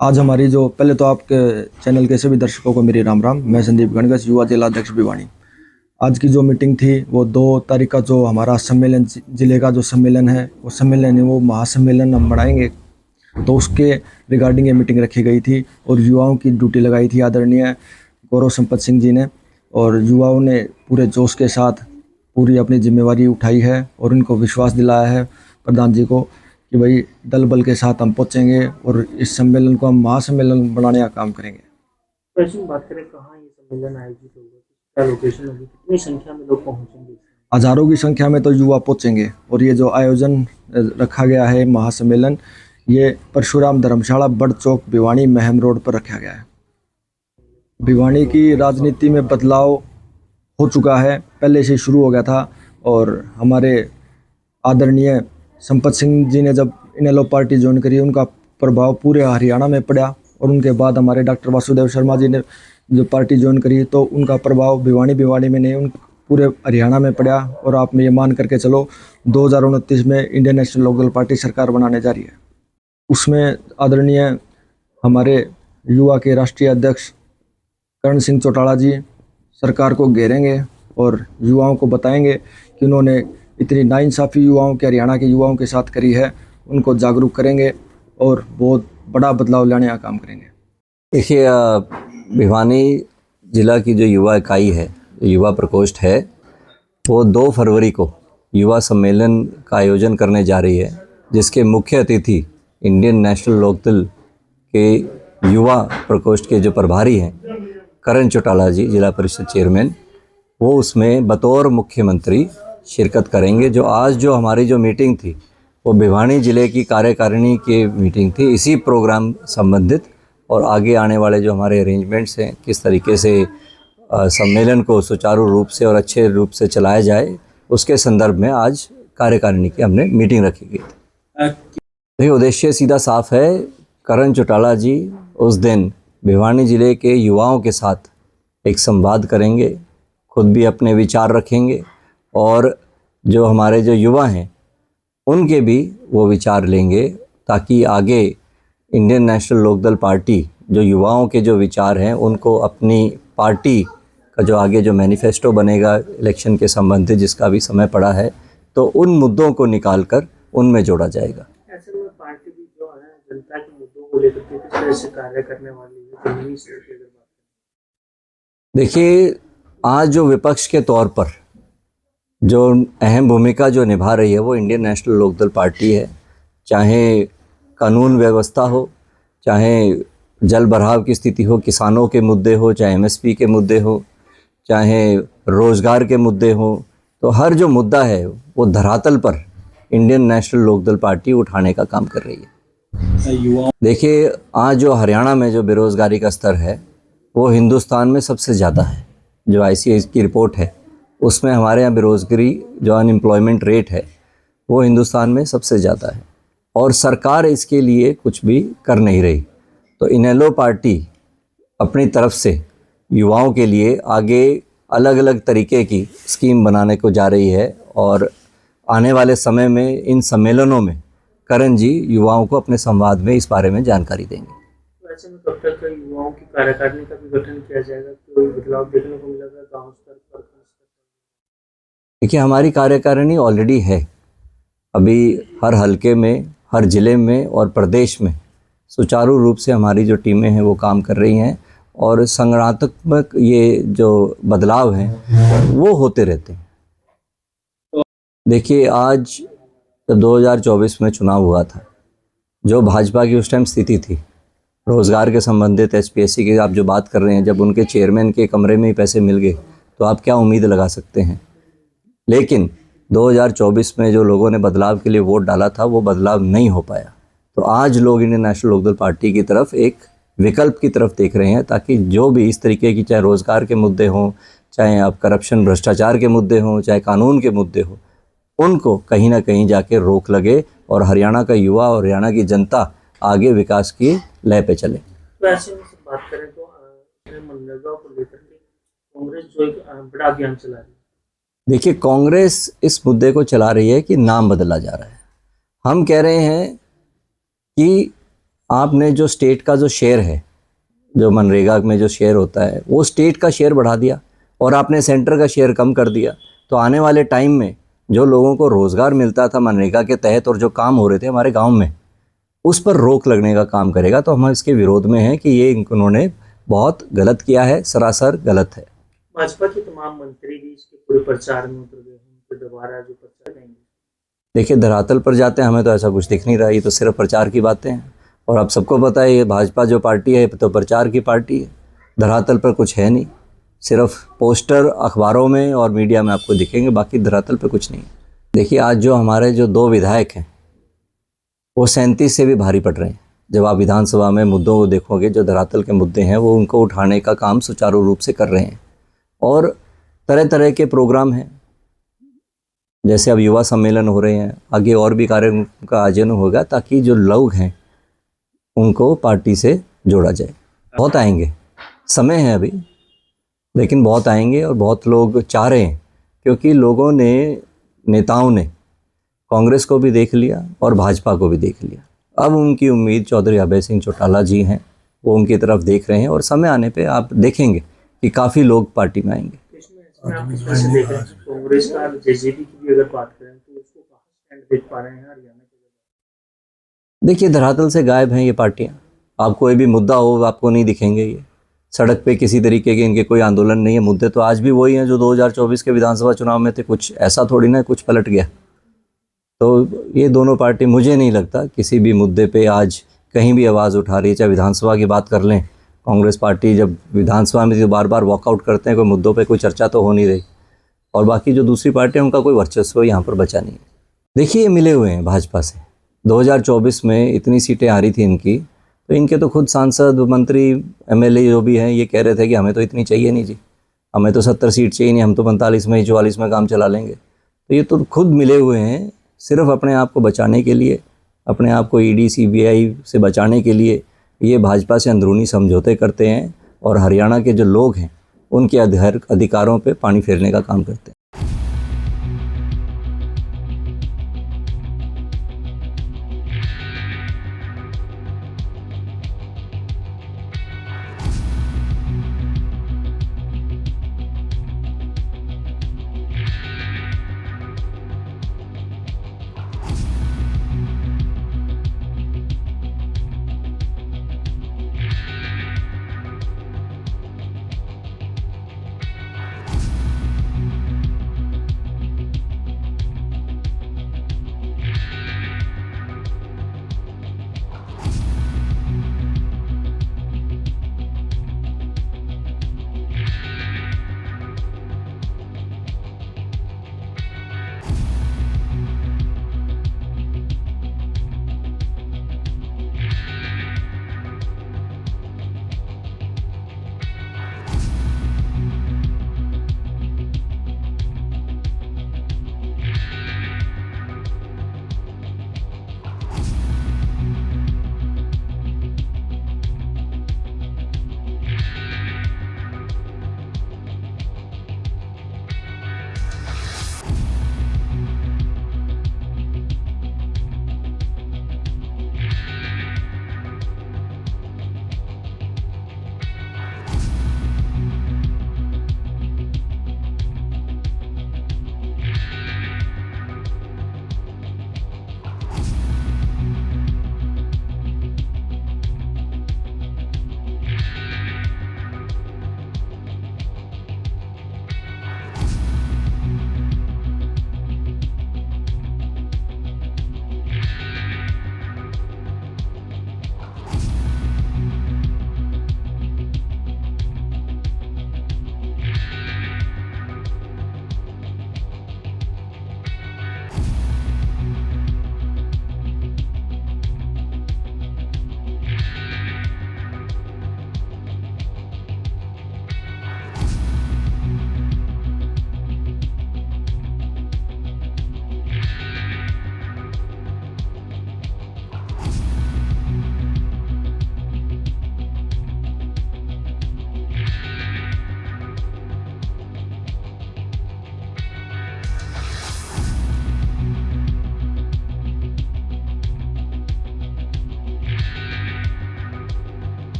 आज हमारी जो पहले तो आपके चैनल के सभी दर्शकों को मेरी राम राम। मैं संदीप गणगस, युवा जिला अध्यक्ष भिवानी। आज की जो मीटिंग थी वो 2 तारीख का जो हमारा सम्मेलन जिले का जो सम्मेलन है वो सम्मेलन है, वो महासम्मेलन हम बढ़ाएंगे। तो उसके रिगार्डिंग ये मीटिंग रखी गई थी और युवाओं की ड्यूटी लगाई थी आदरणीय गौरव संपत सिंह जी ने। और युवाओं ने पूरे जोश के साथ पूरी अपनी जिम्मेवारी उठाई है और उनको विश्वास दिलाया है प्रधान जी को कि भाई दल बल के साथ हम पहुंचेंगे और इस सम्मेलन को हम महासम्मेलन बनाने का काम करेंगे। वैसे बात करें कहाँ ये सम्मेलन आयोजित होगा, क्या लोकेशन होगी, कितनी संख्या में लोग पहुंचेंगे? हजारों की संख्या में तो युवा पहुंचेंगे और ये जो आयोजन रखा गया है महासम्मेलन, ये परशुराम धर्मशाला बड़ चौक भिवानी महम रोड पर रखा गया है। भिवानी की राजनीति में बदलाव हो चुका है, पहले से शुरू हो गया था। और हमारे आदरणीय संपत सिंह जी ने जब इनेलो पार्टी ज्वाइन करी, उनका प्रभाव पूरे हरियाणा में पड़ा। और उनके बाद हमारे डॉक्टर वासुदेव शर्मा जी ने जो पार्टी ज्वाइन करी, तो उनका प्रभाव भिवानी में नहीं, उन पूरे हरियाणा में पड़ा। और आप ये मान करके चलो 2029 में इंडियन नेशनल लोकदल पार्टी सरकार बनाने जा रही है। उसमें आदरणीय हमारे युवा के राष्ट्रीय अध्यक्ष करण सिंह चौटाला जी सरकार को घेरेंगे और युवाओं को बताएंगे कि उन्होंने इतनी नाइंसाफ़ी युवाओं के, हरियाणा के युवाओं के साथ करी है, उनको जागरूक करेंगे और बहुत बड़ा बदलाव लाने का काम करेंगे। देखिए, भिवानी जिला की जो युवा इकाई है, युवा प्रकोष्ठ है, वो 2 फरवरी को युवा सम्मेलन का आयोजन करने जा रही है, जिसके मुख्य अतिथि इंडियन नेशनल लोकदल के युवा प्रकोष्ठ के जो प्रभारी हैं करण चौटाला जी, जिला परिषद चेयरमैन, वो उसमें बतौर मुख्यमंत्री शिरकत करेंगे। जो हमारी जो मीटिंग थी वो भिवानी ज़िले की कार्यकारिणी की मीटिंग थी, इसी प्रोग्राम संबंधित और आगे आने वाले जो हमारे अरेंजमेंट्स हैं, किस तरीके से सम्मेलन को सुचारू रूप से और अच्छे रूप से चलाया जाए, उसके संदर्भ में आज कार्यकारिणी की हमने मीटिंग रखी गई थी। देखिए, उद्देश्य सीधा साफ है। करण चौटाला जी उस दिन भिवानी ज़िले के युवाओं के साथ एक संवाद करेंगे, खुद भी अपने विचार रखेंगे और जो हमारे जो युवा हैं उनके भी वो विचार लेंगे, ताकि आगे इंडियन नेशनल लोकदल पार्टी जो युवाओं के जो विचार हैं उनको अपनी पार्टी का जो आगे जो मैनिफेस्टो बनेगा इलेक्शन के संबंधित, जिसका भी समय पड़ा है, तो उन मुद्दों को निकाल कर उनमें जोड़ा जाएगा। ऐसे में पार्टी भी जो है जनता के मुद्दों को लेकर के किस तरह से कार्य करने वाली है, जमीनी स्तर की अगर बात करें। देखिए, आज जो विपक्ष के तौर पर जो अहम भूमिका जो निभा रही है वो इंडियन नेशनल लोकदल पार्टी है। चाहे कानून व्यवस्था हो, चाहे जल भराव की स्थिति हो, किसानों के मुद्दे हो, चाहे एमएसपी के मुद्दे हो, चाहे रोज़गार के मुद्दे हो, तो हर जो मुद्दा है वो धरातल पर इंडियन नेशनल लोकदल पार्टी उठाने का काम कर रही है। देखिए, आज जो हरियाणा में जो बेरोज़गारी का स्तर है वो हिंदुस्तान में सबसे ज़्यादा है। जो ICAI की रिपोर्ट है उसमें हमारे यहाँ बेरोज़गारी जो अनएम्प्लॉयमेंट रेट है वो हिंदुस्तान में सबसे ज़्यादा है और सरकार इसके लिए कुछ भी कर नहीं रही। तो इनेलो पार्टी अपनी तरफ से युवाओं के लिए आगे अलग अलग तरीके की स्कीम बनाने को जा रही है और आने वाले समय में इन सम्मेलनों में करण जी युवाओं को अपने संवाद में इस बारे में जानकारी देंगे। वैसे में कब तक युवाओं की कार्यकारिणी का भी गठन किया जाएगा, कोई बदलाव देखने को मिलेगा गाँव स्तर पर? देखिए, हमारी कार्यकारिणी ऑलरेडी है। अभी हर हलके में, हर ज़िले में और प्रदेश में सुचारू रूप से हमारी जो टीमें हैं वो काम कर रही हैं और संगठनात्मक ये जो बदलाव हैं वो होते रहते हैं। देखिए, आज जब 2024 में चुनाव हुआ था, जो भाजपा की उस टाइम स्थिति थी रोज़गार के संबंधित HPSC की आप जो बात कर रहे हैं, जब उनके चेयरमैन के कमरे में ही पैसे मिल गए तो आप क्या उम्मीद लगा सकते हैं। लेकिन 2024 में जो लोगों ने बदलाव के लिए वोट डाला था वो बदलाव नहीं हो पाया। तो आज लोग इंडियन नेशनल लोकदल पार्टी की तरफ एक विकल्प की तरफ देख रहे हैं, ताकि जो भी इस तरीके की, चाहे रोज़गार के मुद्दे हों, चाहे आप करप्शन भ्रष्टाचार के मुद्दे हों, चाहे कानून के मुद्दे हों, उनको कहीं ना कहीं जाके रोक लगे और हरियाणा का युवा और हरियाणा की जनता आगे विकास की लय पे चले। वैसे में बात करें तो मनरेगा को लेकर के कांग्रेस जो एक बड़ा अभियान चला रही है। देखिए, कांग्रेस इस मुद्दे को चला रही है कि नाम बदला जा रहा है। हम कह रहे हैं कि आपने जो स्टेट का जो शेयर है, जो मनरेगा में जो शेयर होता है, वो स्टेट का शेयर बढ़ा दिया और आपने सेंटर का शेयर कम कर दिया। तो आने वाले टाइम में जो लोगों को रोज़गार मिलता था मनरेगा के तहत और जो काम हो रहे थे हमारे गांव में, उस पर रोक लगने का काम करेगा। तो हम इसके विरोध में हैं कि ये उन्होंने बहुत गलत किया है, सरासर गलत है। भाजपा के तमाम मंत्री भी इसके पूरे प्रचार में उतर गए हैं, उनको दोबारा जो प्रचार करेंगे। देखिए, धरातल पर जाते हैं हमें तो ऐसा कुछ दिख नहीं रहा, ये तो सिर्फ प्रचार की बातें हैं। और आप सबको पता है ये भाजपा जो पार्टी है तो प्रचार की पार्टी है, धरातल पर कुछ है नहीं। सिर्फ पोस्टर अखबारों में और मीडिया में आपको दिखेंगे, बाकी धरातल पर कुछ नहीं है। देखिए, आज जो हमारे जो 2 विधायक हैं वो 37 से भी भारी पड़ रहे हैं। जब आप विधानसभा में मुद्दों को देखोगे, जो धरातल के मुद्दे हैं वो उनको उठाने का काम सुचारू रूप से कर रहे हैं। और तरह तरह के प्रोग्राम हैं, जैसे अब युवा सम्मेलन हो रहे हैं, आगे और भी कार्यक्रम का आयोजन होगा ताकि जो लोग हैं उनको पार्टी से जोड़ा जाए। बहुत आएंगे, समय है अभी, लेकिन बहुत आएंगे और बहुत लोग चाह रहे हैं, क्योंकि लोगों ने, नेताओं ने कांग्रेस को भी देख लिया और भाजपा को भी देख लिया। अब उनकी उम्मीद चौधरी अभय सिंह चौटाला जी हैं, वो उनकी तरफ देख रहे हैं और समय आने पे आप देखेंगे कि काफ़ी लोग पार्टी में आएंगे। इसमें आप किस तरह से देख रहे हैं कांग्रेस का जेजेपी की भी अगर बात करें तो उसको कहाँ स्टैंड देख पा रहे हैं हरियाणा के? देखिए, धरातल से गायब हैं ये पार्टियाँ। आप कोई भी मुद्दा हो आपको नहीं दिखेंगे, ये सड़क पे किसी तरीके के इनके कोई आंदोलन नहीं है। मुद्दे तो आज भी वही हैं जो 2024 के विधानसभा चुनाव में थे। कुछ ऐसा थोड़ी ना कुछ पलट गया। तो ये दोनों पार्टी, मुझे नहीं लगता किसी भी मुद्दे पे आज कहीं भी आवाज़ उठा रही है। चाहे विधानसभा की बात कर लें, कांग्रेस पार्टी जब विधानसभा में जो बार बार वॉकआउट करते हैं, कोई मुद्दों पे कोई चर्चा तो हो नहीं रही। और बाकी जो दूसरी पार्टी है उनका कोई वर्चस्व यहाँ पर बचा नहीं है। देखिए, ये मिले हुए हैं भाजपा से। 2024 में इतनी सीटें आ रही थी इनकी, तो इनके तो खुद सांसद, मंत्री, एमएलए जो भी हैं ये कह रहे थे कि हमें तो इतनी चाहिए नहीं जी, हमें तो 70 सीट चाहिए नहीं, हम तो 45 में 44 में काम चला लेंगे। तो ये तो खुद मिले हुए हैं, सिर्फ अपने आप को बचाने के लिए, अपने आप को ईडी सीबीआई से बचाने के लिए ये भाजपा से अंदरूनी समझौते करते हैं और हरियाणा के जो लोग हैं उनके अधिकारों पे पानी फेरने का काम करते हैं।